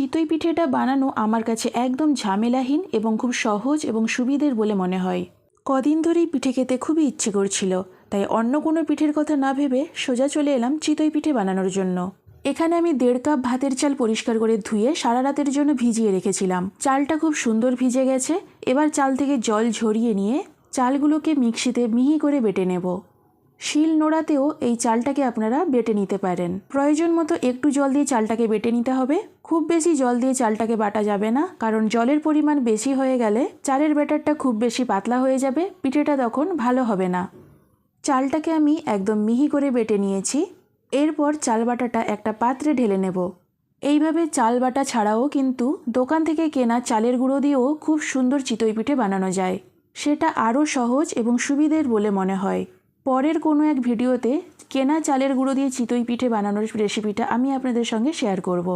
চিতই পিঠেটা বানানো আমার কাছে একদম ঝামেলাহীন এবং খুব সহজ এবং সুবিধের বলে মনে হয়। কদিন ধরেই পিঠে খেতে খুবই ইচ্ছে করছিল, তাই অন্য কোনো পিঠের কথা না ভেবে সোজা চলে এলাম চিতই পিঠে বানানোর জন্য। এখানে আমি 1.5 কাপ ভাতের চাল পরিষ্কার করে ধুয়ে সারা রাতের জন্য ভিজিয়ে রেখেছিলাম। চালটা খুব সুন্দর ভিজে গেছে। এবার চাল থেকে জল ঝরিয়ে নিয়ে চালগুলোকে মিক্সিতে মিহি করে বেটে নেব। শিল নোড়াতেও এই চালটাকে আপনারা বেটে নিতে পারেন। প্রয়োজন মতো একটু জল দিয়ে চালটাকে বেটে নিতে হবে। খুব বেশি জল দিয়ে চালটাকে বাটা যাবে না, কারণ জলের পরিমাণ বেশি হয়ে গেলে চালের ব্যাটারটা খুব বেশি পাতলা হয়ে যাবে, পিঠেটা তখন ভালো হবে না। চালটাকে আমি একদম মিহি করে বেটে নিয়েছি। এরপর চাল বাটাটা একটা পাত্রে ঢেলে নেব। এইভাবে চাল বাটা ছাড়াও কিন্তু দোকান থেকে কেনা চালের গুঁড়ো দিয়েও খুব সুন্দর চিতই পিঠে বানানো যায়। সেটা আরও সহজ এবং সুবিধের বলে মনে হয়। পরের কোনো এক ভিডিওতে কেনা চালের গুঁড়ো দিয়ে চিতই পিঠে বানানোর রেসিপিটা আমি আপনাদের সঙ্গে শেয়ার করব।